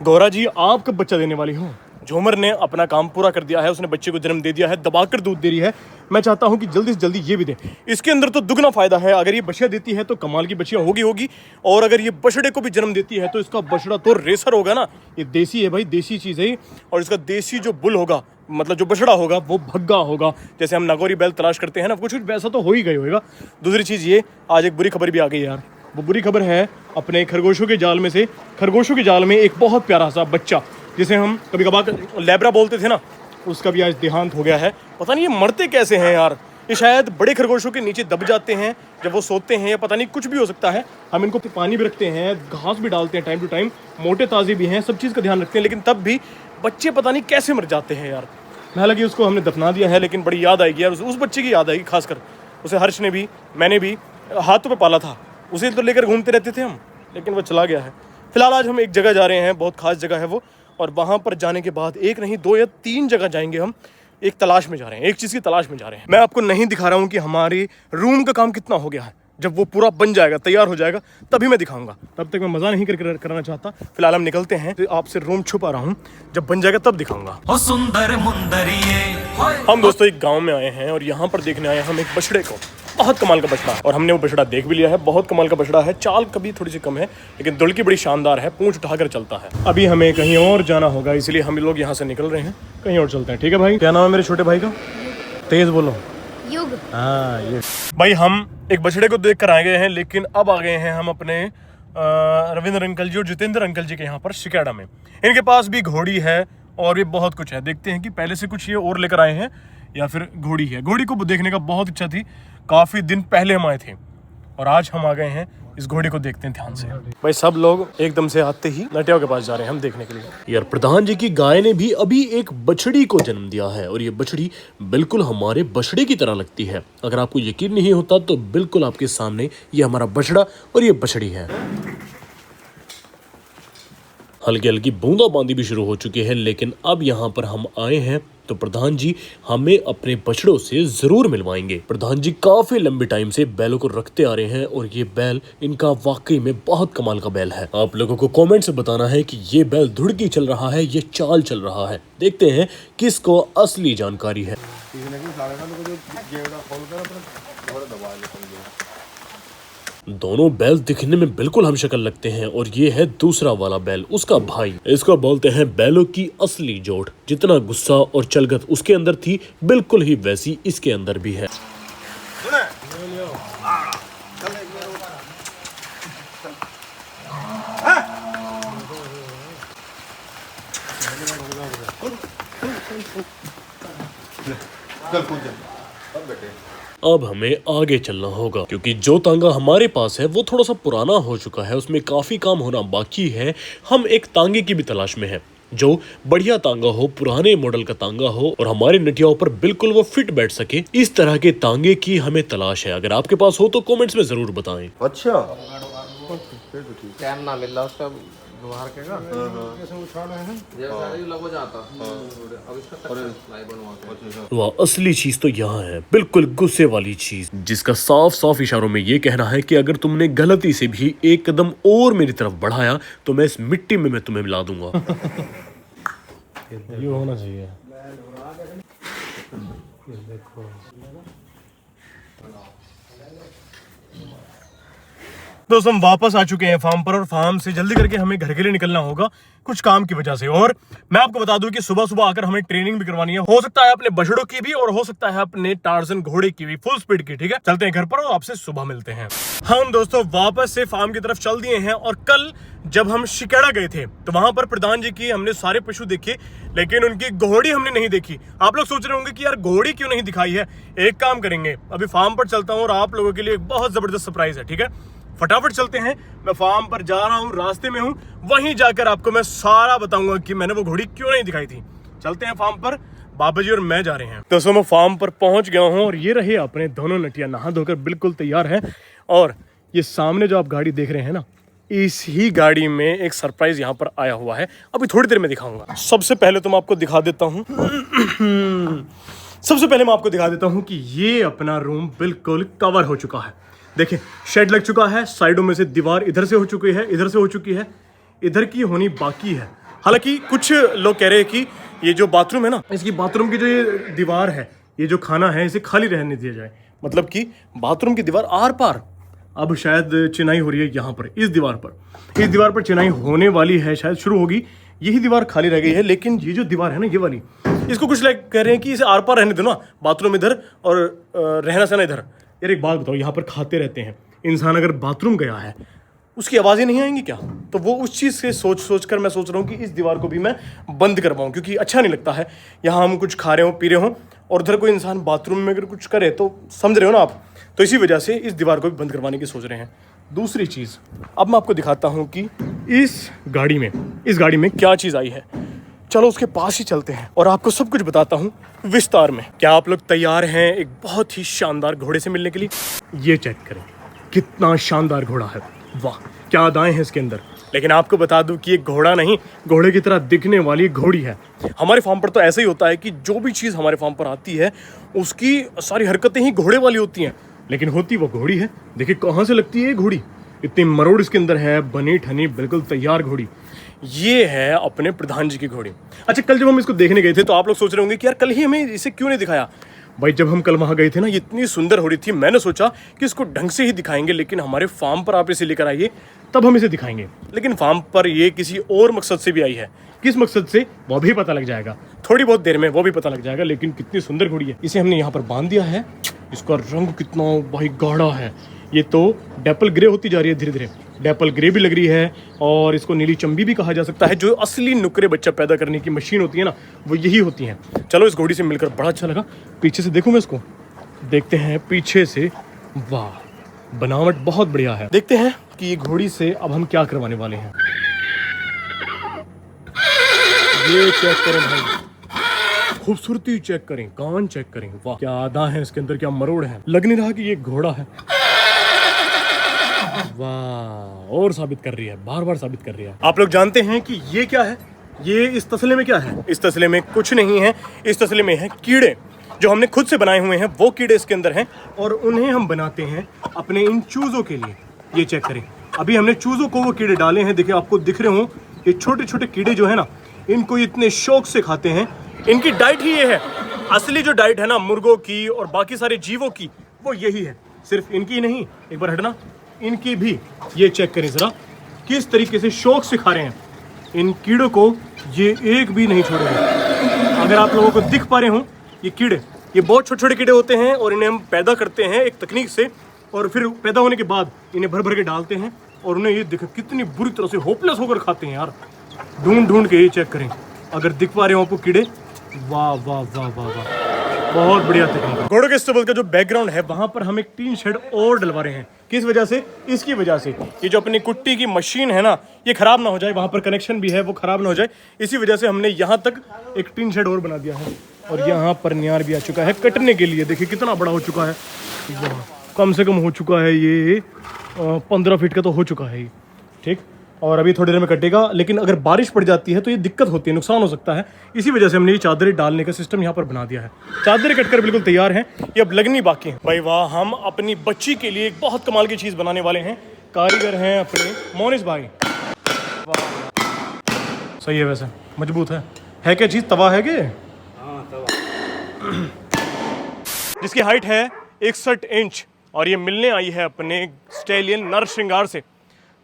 गौरा जी, आप कब बच्चा देने वाली हो? झूमर ने अपना काम पूरा कर दिया है, उसने बच्चे को जन्म दे दिया है, दबाकर दूध दे रही है। मैं चाहता हूं कि जल्दी से जल्दी ये भी दे। इसके अंदर तो दुगना फायदा है। अगर ये बछिया देती है तो कमाल की बछिया होगी, और अगर ये बछड़े को भी जन्म देती है तो इसका बछड़ा तो रेसर होगा ना। ये देसी है भाई, देसी चीज़ है। और इसका देसी जो बुल होगा, मतलब जो बछड़ा होगा, वो भग्गा होगा। जैसे हम नागौरी बैल तलाश करते हैं ना, कुछ वैसा तो हो ही गई होगा। दूसरी चीज़ ये, आज एक बुरी खबर भी आ गई यार। वो बुरी खबर है अपने खरगोशों के जाल में से। खरगोशों के जाल में एक बहुत प्यारा सा बच्चा, जिसे हम कभी कभार लैब्रा बोलते थे ना, उसका भी आज देहांत हो गया है। पता नहीं ये मरते कैसे हैं यार। ये शायद बड़े खरगोशों के नीचे दब जाते हैं जब वो सोते हैं, या पता नहीं, कुछ भी हो सकता है। हम इनको पानी भी रखते हैं, घास भी डालते हैं टाइम टू टाइम, मोटे ताज़े भी हैं, सब चीज़ का ध्यान रखते हैं, लेकिन तब भी बच्चे पता नहीं कैसे मर जाते हैं यार। हालांकि उसको हमने दफना दिया है, लेकिन बड़ी याद आएगी यार, उस बच्चे की याद आएगी खासकर। उसे हर्ष ने भी, मैंने भी हाथों पे पाला था, उसे तो लेकर घूमते रहते थे हम, लेकिन वो चला गया है। फिलहाल आज हम एक जगह जा रहे हैं, बहुत खास जगह है वो, और वहाँ पर जाने के बाद एक नहीं 2 या 3 जगह जाएंगे हम। एक तलाश में जा रहे हैं, एक चीज़ की तलाश में जा रहे हैं। मैं आपको नहीं दिखा रहा हूँ कि हमारे रूम का काम कितना हो गया है। जब वो पूरा बन जाएगा, तैयार हो जाएगा, तभी मैं दिखाऊंगा। तब तक मैं मज़ा नहीं करना चाहता। फिलहाल हम निकलते हैं, तो आपसे रूम छुपा रहा हूँ, जब बन जाएगा तब दिखाऊंगा। हम दोस्तों एक गाँव में आए हैं और यहाँ पर देखने आए हम एक बछड़े को। बहुत कमाल का बछड़ा, और हमने वो बछड़ा देख भी लिया है। बहुत कमाल का बछड़ा है, चाल कभी थोड़ी सी कम है, लेकिन दुड़की बड़ी शानदार है, पूंछ उठाकर चलता है। अभी हमें कहीं और जाना होगा, इसलिए हम लोग यहाँ से निकल रहे हैं, कहीं और चलते हैं। ठीक है भाई, क्या नाम है मेरे छोटे भाई का? तेज बोलो। युग। हाँ, ये भाई, हम एक बछड़े को देख कर आ गए हैं, लेकिन अब आ गए हैं हम अपने रविंद्र अंकल जी और जितेंद्र अंकल जी के यहाँ पर शिकाड़ा में। इनके पास भी घोड़ी है और ये बहुत कुछ है। देखते हैं कि पहले से कुछ ये और लेकर आए हैं या फिर घोड़ी है। घोड़ी को देखने का बहुत इच्छा थी, काफ़ी दिन पहले हम आए थे, और आज हम आ गए हैं। इस घोड़े को देखते हैं ध्यान से। भाई सब लोग एकदम से आते ही नटिया के पास जा रहे हैं हम देखने के लिए। यार, प्रधान जी की गाय ने भी अभी एक बछड़ी को जन्म दिया है, और ये बछड़ी बिल्कुल हमारे बछड़े की तरह लगती है। अगर आपको यकीन नहीं होता तो बिल्कुल आपके सामने ये हमारा बछड़ा और ये बछड़ी है। हल्की हल्की बूंदाबांदी भी शुरू हो चुकी है, लेकिन अब यहाँ पर हम आए हैं तो प्रधान जी हमें अपने बछड़ों से जरूर मिलवाएंगे। प्रधान जी काफी लंबे टाइम से बैलों को रखते आ रहे हैं, और ये बैल इनका वाकई में बहुत कमाल का बैल है। आप लोगों को कमेंट से बताना है कि ये बैल धुड़की चल रहा है, ये चाल चल रहा है। देखते हैं किसको असली जानकारी है। दोनों बैल दिखने में बिल्कुल हम शक्ल लगते हैं, और ये है दूसरा वाला बैल, उसका भाई। इसको बोलते हैं बैलों की असली जोड़। जितना गुस्सा और चलगत उसके अंदर थी, बिल्कुल ही वैसी इसके अंदर भी है। अब हमें आगे चलना होगा, क्योंकि जो तांगा हमारे पास है वो थोड़ा सा पुराना हो चुका है, उसमें काफी काम होना बाकी है। हम एक तांगे की भी तलाश में हैं, जो बढ़िया तांगा हो, पुराने मॉडल का तांगा हो, और हमारे नटियाओं पर बिल्कुल वो फिट बैठ सके। इस तरह के तांगे की हमें तलाश है। अगर आपके पास हो तो कमेंट्स में जरूर बताएं। अच्छा, टाइम ना मिल रहा उसका व्यवहार केगा कैसे उछाड़े हैं जैसा ही लग जाता। अब इसका फ्लाई बनवा के वह असली चीज तो यहाँ है, बिल्कुल गुस्से वाली चीज, जिसका साफ साफ इशारों में ये कहना है कि अगर तुमने गलती से भी एक कदम और मेरी तरफ बढ़ाया तो मैं इस मिट्टी में मैं तुम्हें मिला दूंगा। ये होना चाहिए। दोस्तों, हम वापस आ चुके हैं फार्म पर, और फार्म से जल्दी करके हमें घर के लिए निकलना होगा कुछ काम की वजह से। और मैं आपको बता दूं कि सुबह सुबह आकर हमें ट्रेनिंग भी करवानी है, हो सकता है अपने बछड़ों की भी, और हो सकता है अपने टार्जन घोड़े की भी, फुल स्पीड की। ठीक है, चलते हैं घर पर और आपसे सुबह मिलते हैं। हम दोस्तों वापस से फार्म की तरफ चल दिए हैं, और कल जब हम शिकाड़ा गए थे तो वहां पर प्रधान जी की हमने सारे पशु देखे, लेकिन उनकी घोड़ी हमने नहीं देखी। आप लोग सोच रहे होंगे कि यार घोड़ी क्यों नहीं दिखाई है। एक काम करेंगे, अभी फार्म पर चलता हूँ और आप लोगों के लिए एक बहुत जबरदस्त सरप्राइज है। ठीक है, फटाफट चलते हैं। मैं फार्म पर जा रहा हूँ, रास्ते में हूँ, वहीं जाकर आपको मैं सारा बताऊंगा कि मैंने वो घोड़ी क्यों नहीं दिखाई थी। चलते हैं फार्म पर, बाबा जी और मैं जा रहे हैं। दोस्तों, मैं फार्म पर पहुंच गया हूँ, और ये रहे अपने दोनों नटिया नहा धोकर बिल्कुल तैयार हैं। और ये सामने जो आप गाड़ी देख रहे हैं ना, इस ही गाड़ी में एक सरप्राइज यहाँ पर आया हुआ है, अभी थोड़ी देर में दिखाऊंगा। सबसे पहले तो मैं आपको दिखा देता हूँ कि ये अपना रूम बिल्कुल कवर हो चुका है। देखिए, शेड लग चुका है, साइडों में से दीवार इधर से हो चुकी है, इधर से हो चुकी है, इधर की होनी बाकी है। हालांकि कुछ लोग कह रहे हैं कि ये जो बाथरूम है ना, इसकी बाथरूम की जो ये दीवार है, ये जो खाना है, इसे खाली रहने दिया जाए। मतलब कि बाथरूम की दीवार आर पार अब शायद चिनाई हो रही है यहाँ पर, इस दीवार पर चिनाई होने वाली है, शायद शुरू होगी। यही दीवार खाली रह गई है, लेकिन ये जो दीवार है ना, ये वाली, इसको कुछ लोग कह रहे हैं कि इसे आर पार रहने दो ना, बाथरूम इधर और रहना सहना इधर। यार एक बात बताओ, यहाँ पर खाते रहते हैं इंसान, अगर बाथरूम गया है उसकी आवाज़ें नहीं आएंगी क्या? तो वो उस चीज़ से सोच कर मैं सोच रहा हूँ कि इस दीवार को भी मैं बंद करवाऊँ, क्योंकि अच्छा नहीं लगता है यहाँ हम कुछ खा रहे हो, पी रहे हो, और उधर कोई इंसान बाथरूम में अगर कुछ करे तो समझ रहे हो ना आप। तो इसी वजह से इस दीवार को भी बंद करवाने की सोच रहे हैं। दूसरी चीज़, अब मैं आपको दिखाता हूँ कि इस गाड़ी में क्या चीज़ आई है। चलो उसके पास ही चलते हैं और आपको सब कुछ बताता हूँ विस्तार में। क्या आप लोग तैयार हैं एक बहुत ही शानदार घोड़े से मिलने के लिए? ये चेक करें, कितना शानदार घोड़ा है, वाह क्या अदाएं हैं इसके अंदर। लेकिन आपको बता दूं कि ये घोड़ा नहीं, घोड़े की तरह दिखने वाली घोड़ी है। हमारे फार्म पर तो ऐसा ही होता है कि जो भी चीज़ हमारे फार्म पर आती है उसकी सारी हरकतें ही घोड़े वाली होती हैं, लेकिन होती वो घोड़ी है। देखिए कहाँ से लगती है ये घोड़ी, इतनी मरोड़ इसके अंदर है, बनी ठनी बिल्कुल तैयार घोड़ी। ये है अपने प्रधान जी की घोड़ी। अच्छा, कल जब हम इसको देखने गए थे तो आप लोग सोच रहे होंगे कि यार कल ही हमें इसे क्यों नहीं दिखाया। भाई जब हम कल वहाँ गए थे ना, ये इतनी सुंदर हो रही थी, मैंने सोचा कि इसको ढंग से ही दिखाएंगे, लेकिन हमारे फार्म पर आप इसे लेकर आइए तब हम इसे दिखाएंगे। लेकिन फार्म पर ये किसी और मकसद से भी आई है। किस मकसद से वो भी पता लग जाएगा, थोड़ी बहुत देर में वो भी पता लग जाएगा। लेकिन कितनी सुंदर घोड़ी है। इसे हमने यहाँ पर बांध दिया है। इसका रंग कितना भाई गाढ़ा है। ये तो डेपल ग्रे होती जा रही है धीरे धीरे, डेपल ग्रे भी लग रही है, और इसको नीली चंबी भी कहा जा सकता है। जो असली नुकरे बच्चा पैदा करने की मशीन होती है ना, वो यही होती है। चलो इस घोड़ी से मिलकर बड़ा अच्छा लगा। पीछे से देखूं मैं इसको, देखते हैं पीछे से, वाह बनावट बहुत बढ़िया है। देखते हैं कि ये घोड़ी से अब हम क्या करवाने वाले हैं। ये चेक करें भाई, खूबसूरती चेक करें, कान चेक करें, वाह क्या आधा है इसके अंदर, क्या मरोड़ है। लग नहीं रहा कि ये घोड़ा है। वाह, और साबित कर रही है, बार बार साबित कर रही है। आप लोग जानते हैं कि ये क्या है? ये इस तसले में क्या है? इस तसले में कुछ नहीं है, इस तसले में है कीड़े, जो हमने खुद से बनाए हुए हैं। वो कीड़े इसके अंदर हैं और उन्हें हम बनाते हैं अपने इन चूजों के लिए। ये चेक करें, अभी हमने चूजों को वो कीड़े डाले हैं। देखिए आपको दिख रहे हो, ये छोटे छोटे कीड़े जो है ना, इनको इतने शौक से खाते हैं। इनकी डाइट ही ये है, असली जो डाइट है ना मुर्गों की और बाकी सारे जीवों की, वो यही है। सिर्फ इनकी नहीं, एक बार हटना, इनकी भी। ये चेक करें जरा, किस तरीके से शौक से खा रहे हैं। इन कीड़ों को ये एक भी नहीं छोड़ेंगे। अगर आप लोगों को दिख पा रहे हो, ये कीड़े, ये बहुत छोटे छोटे कीड़े होते हैं और इन्हें हम पैदा करते हैं एक तकनीक से, और फिर पैदा होने के बाद इन्हें भर भर के डालते हैं और उन्हें ये देखो कितनी बुरी तरह से होपलेस होकर खाते हैं यार, ढूंढ ढूंढ के। ये चेक करें, अगर दिख पा रहे हो आपको कीड़े, वाह वाह वाह वाह वाह, बहुत बढ़िया तकनीक। घोड़ों के स्टेबल का जो बैकग्राउंड है, वहां पर हम एक टीन शेड और डलवा रहे हैं। किस वजह से? इसकी वजह से, ये जो अपनी कुट्टी की मशीन है ना, ये खराब ना हो जाए, वहां पर कनेक्शन भी है, वो खराब ना हो जाए। इसी वजह से हमने यहाँ तक एक टीन शेड और बना दिया है। और यहाँ पर न्यार भी आ चुका है कटने के लिए। देखिए कितना बड़ा हो चुका है, कम से कम हो चुका है ये 15 फीट का तो हो चुका है ये, ठीक। और अभी थोड़ी देर में कटेगा, लेकिन अगर बारिश पड़ जाती है तो ये दिक्कत होती है, नुकसान हो सकता है। इसी वजह से हमने ये चादरें डालने का सिस्टम यहाँ पर बना दिया है। चादरें कटकर बिल्कुल तैयार हैं, ये अब लगनी बाकी है। भाई वाह, हम अपनी बच्ची के लिए एक बहुत कमाल की चीज़ बनाने वाले हैं। कारीगर हैं अपने मोनिस भाई। वाह सही है, वैसे मजबूत है क्या चीज़? तवा है क्या? हाँ तवा। जिसकी हाइट है 61 इंच और ये मिलने आई है अपने स्टैलियन नरसिंगार से,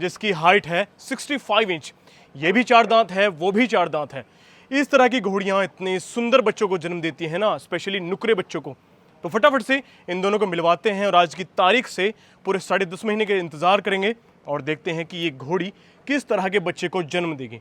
जिसकी हाइट है 65 इंच। ये भी 4 दांत है, वो भी 4 दांत है। इस तरह की घोड़ियाँ इतने सुंदर बच्चों को जन्म देती हैं ना, स्पेशली नुकरे बच्चों को। तो फटाफट से इन दोनों को मिलवाते हैं और आज की तारीख से पूरे 10.5 महीने के इंतज़ार करेंगे और देखते हैं कि ये घोड़ी किस तरह के बच्चे को जन्म देगी।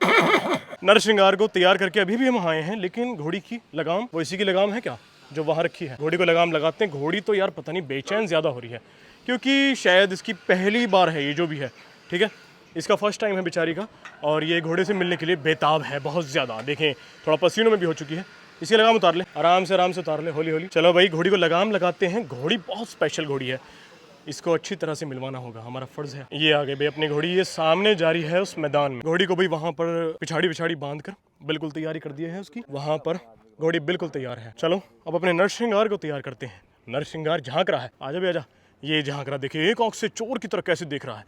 नरसिंगार को तैयार करके अभी भी हम आए हैं, लेकिन घोड़ी की लगाम, वो इसी की लगाम है क्या जो वहाँ रखी है? घोड़ी को लगाम लगाते हैं। घोड़ी तो यार पता नहीं बेचैन ज़्यादा हो रही है, क्योंकि शायद इसकी पहली बार है ये जो भी है, ठीक है, इसका फर्स्ट टाइम है बेचारी का। और ये घोड़े से मिलने के लिए बेताब है बहुत ज़्यादा। देखें थोड़ा पसीनों में भी हो चुकी है। इसकी लगाम उतार ले, आराम से उतार ले, हौली हौली। चलो भाई घोड़ी को लगाम लगाते हैं। घोड़ी बहुत स्पेशल घोड़ी है, इसको अच्छी तरह से मिलवाना होगा, हमारा फर्ज है। ये आ गए भाई अपनी घोड़ी, ये सामने जा रही है उस मैदान में। घोड़ी को भाई वहाँ पर पिछाड़ी बांध कर बिल्कुल तैयारी कर दी है उसकी। वहाँ पर घोड़ी बिल्कुल तैयार है। चलो अब अपने नरसिंगार को तैयार करते हैं। नरसिंगार झांक रहा है, आजा भी आजा। ये झांक रहा, देखिए एक आंख से चोर की तरह कैसे देख रहा है।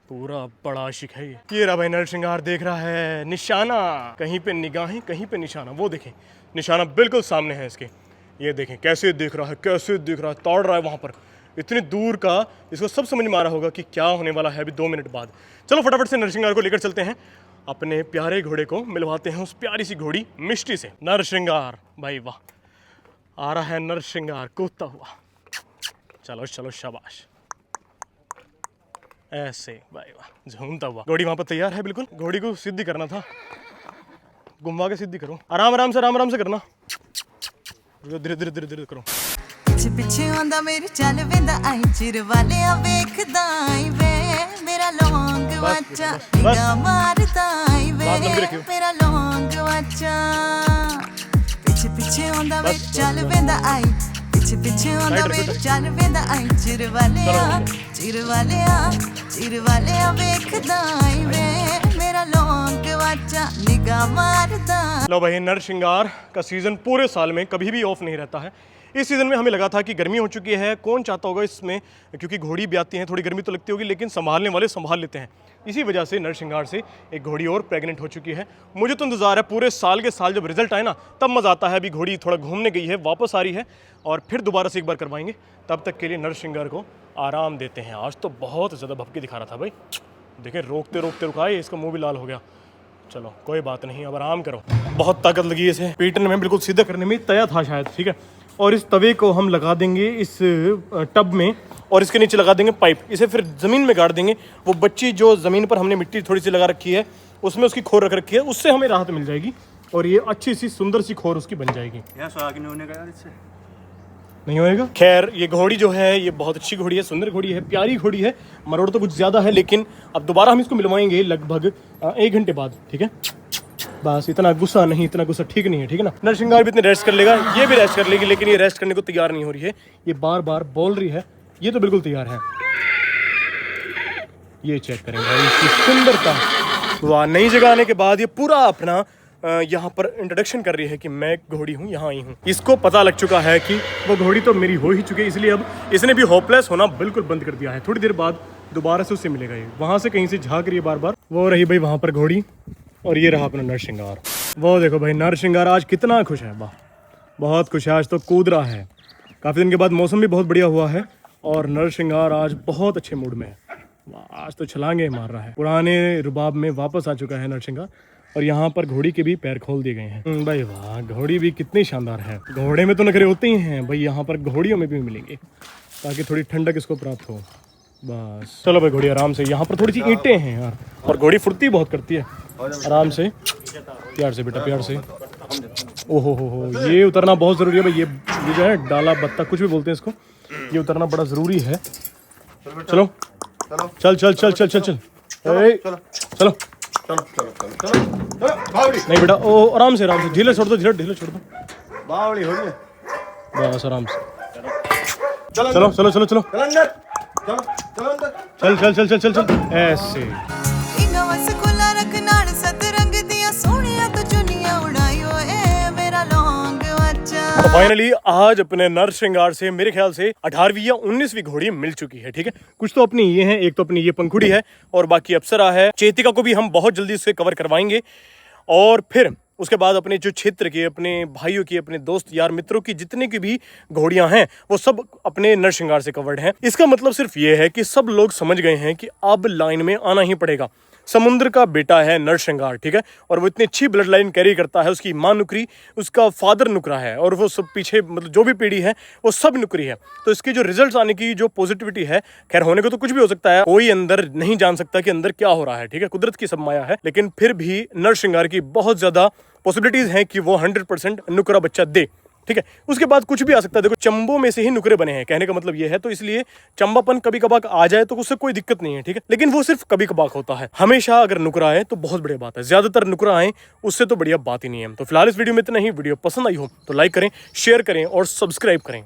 पूरा बड़ा आशिक है ये रहा भाई नरसिंगार देख रहा है निशाना, कहीं पे निगाहें कहीं पे निशाना। वो देखें निशाना बिल्कुल सामने है इसके, ये देखें कैसे देख रहा है, कैसे देख रहा है, तोड़ रहा है वहाँ पर इतनी दूर का। इसको सब समझ में आ रहा होगा कि क्या होने वाला है अभी 2 मिनट बाद। चलो फटाफट से नरसिंगार को लेकर चलते हैं, अपने प्यारे घोड़े को मिलवाते हैं उस प्यारी सी घोड़ी मिष्टी से। नरसिंगार भाई वाह, आ रहा है नरसिंगार कूदता हुआ। चलो चलो शाबाश, ऐसे भाई वाह झूमता हुआ। घोड़ी वहां पर तैयार है बिल्कुल, घोड़ी को सीधी करना था, घुमा के सीधी करो, आराम आराम से करना, धीरे धीरे धीरे धीरे करो। पिछे पिछे आंदा मेरी चल वेंदा आई चिर वाले आ वेखदा आई वे मेरा लौंग वाचा निगाह मारदा आई वे मेरा लौंग वाचा। पिछे पिछे आंदा मेरी चल वेंदा आई, पिछे पिछे आंदा मेरी चल वेंदा आई चिर वाले आ वेखदा आई वे मेरा लौंग वाचा निगाह मारदा। लो भाई नरसिंगार का सीजन पूरे साल में कभी भी ऑफ नहीं रहता है। इस सीज़न में हमें लगा था कि गर्मी हो चुकी है, कौन चाहता होगा इसमें, क्योंकि घोड़ी भी आती है, थोड़ी गर्मी तो लगती होगी लेकिन संभालने वाले संभाल लेते हैं। इसी वजह से नरसिंगार से एक घोड़ी और प्रेग्नेंट हो चुकी है। मुझे तो इंतज़ार है पूरे साल के साल, जब रिजल्ट आए ना तब मज़ा आता है। अभी घोड़ी थोड़ा घूमने गई है, वापस आ रही है और फिर दोबारा से एक बार करवाएंगे। तब तक के लिए नरसिंगार को आराम देते हैं। आज तो बहुत ज़्यादा भपके दिखा रहा था भाई, देखें रोकते रोकते रुकाए, इसका मुँह भी लाल हो गया। चलो कोई बात नहीं, अब आराम करो। बहुत ताकत लगी इसे पीटने में, बिल्कुल सीधा करने में तया था शायद, ठीक है। और इस तवे को हम लगा देंगे इस टब में और इसके नीचे लगा देंगे पाइप, इसे फिर ज़मीन में गाड़ देंगे। वो बच्ची जो ज़मीन पर हमने मिट्टी थोड़ी सी लगा रखी है उसमें उसकी खोर रख रखी है, उससे हमें राहत मिल जाएगी और ये अच्छी सी सुंदर सी खोर उसकी बन जाएगी। यार सुहाग नहीं होने का यार, इससे नहीं होएगा। खैर ये घोड़ी जो है ये बहुत अच्छी घोड़ी है, सुंदर घोड़ी है, प्यारी घोड़ी है। मरोड़ तो कुछ ज़्यादा है लेकिन अब दोबारा हम इसको मिलवाएंगे लगभग 1 घंटे बाद, ठीक है। बस इतना गुस्सा नहीं, इतना गुस्सा ठीक नहीं है, ठीक है ना। नरसिंगार भी इतने रेस्ट कर लेगा, ये भी रेस्ट कर लेगी, लेकिन ये रेस्ट करने को तैयार नहीं हो रही है, ये बार बार बोल रही है। ये तो बिल्कुल तैयार है, ये चेक करें भाई इसकी सुंदरता। वाह, नई जगह आने के बाद ये पूरा अपना यहाँ पर इंट्रोडक्शन कर रही है कि मैं घोड़ी हूँ, यहाँ आई हूँ। इसको पता लग चुका है कि वो घोड़ी तो मेरी हो ही चुकी है, इसलिए अब इसने भी होपलेस होना बिल्कुल बंद कर दिया है। थोड़ी देर बाद दोबारा से उससे मिलेगा, ये वहाँ से कहीं से झाँक रही है बार बार। वो रही भाई वहाँ पर घोड़ी और ये रहा अपना नरसिंगार। वो देखो भाई नरसिंगार आज कितना खुश है, वाह बहुत खुश है, आज तो कूद रहा है। काफ़ी दिन के बाद मौसम भी बहुत बढ़िया हुआ है और नरसिंगार आज बहुत अच्छे मूड में है। वाह, आज तो छलांगे मार रहा है। पुराने रुबाब में वापस आ चुका है नरसिंगार और यहाँ पर घोड़ी के भी पैर खोल दिए गए हैं। भाई वाह, घोड़ी भी कितनी शानदार है। घोड़े में तो नखरे होते ही हैं भाई, यहाँ पर घोड़ियों में भी मिलेंगे ताकि थोड़ी ठंडक इसको प्राप्त हो। बस चलो भाई घोड़ी आराम से, यहाँ पर थोड़ी सी ईंटें हैं यार और घोड़ी फुर्ती बहुत करती है। आराम से, प्यार से बेटा, प्यार से। ओहो हो, ये उतरना बहुत ज़रूरी है भाई। ये जो है डाला बत्ता कुछ भी बोलते हैं इसको, ये उतरना बड़ा ज़रूरी है। चलो चल चल चल चल चल चल चलो नहीं बेटा, ओ आराम से ढीले छोड़ दो, ढीले छोड़ दो, बावली हो गई बस आराम से। चलो चलो चलो चलो चलो चल चल चल चल चल चल ऐसे। इंगा वस खुला रख नाड़ सतरंग दिया सोनिया तो चुनिया उड़ाई ओए मेरा लौंग वाचा। तो फाइनली आज अपने नरसिंगार से मेरे ख्याल से 18वीं या 19वीं घोड़ी मिल चुकी है, ठीक है। कुछ तो अपनी ये है, एक तो अपनी ये पंखुड़ी है और बाकी अप्सरा है। चेतिका को भी हम बहुत जल्दी इससे कवर करवाएंगे और फिर उसके बाद अपने जो क्षेत्र के, अपने भाइयों की, अपने दोस्त यार मित्रों की जितनी की भी घोड़ियां हैं वो सब अपने नरसिंगार से कवर्ड हैं। इसका मतलब सिर्फ ये है कि सब लोग समझ गए हैं कि अब लाइन में आना ही पड़ेगा। समुद्र का बेटा है नरसिंगार, ठीक है, और वो इतनी अच्छी ब्लड लाइन कैरी करता है। उसकी माँ नुकरी, उसका फादर नुकरा है और वो सब पीछे मतलब जो भी पीढ़ी है वो सब नुकरी है। तो इसके जो रिजल्ट्स आने की जो पॉजिटिविटी है, खैर होने को तो कुछ भी हो सकता है, कोई अंदर नहीं जान सकता कि अंदर क्या हो रहा है, ठीक है, कुदरत की सब माया है। लेकिन फिर भी नरसिंगार की बहुत ज़्यादा पॉसिबिलिटीज़ हैं कि वो 100% नुकरा बच्चा दे, ठीक है। उसके बाद कुछ भी आ सकता है। देखो चंबों में से ही नुकरे बने हैं, कहने का मतलब ये है। तो इसलिए चंबापन कभी कभार आ जाए तो उससे कोई दिक्कत नहीं है, ठीक है, लेकिन वो सिर्फ कभी कभार होता है। हमेशा अगर नुकरा आए तो बहुत बढ़िया बात है, ज्यादातर नुकरा आए उससे तो बढ़िया बात ही नहीं है। तो फिलहाल इस वीडियो में इतना ही। वीडियो पसंद आई हो तो लाइक करें, शेयर करें और सब्सक्राइब करें।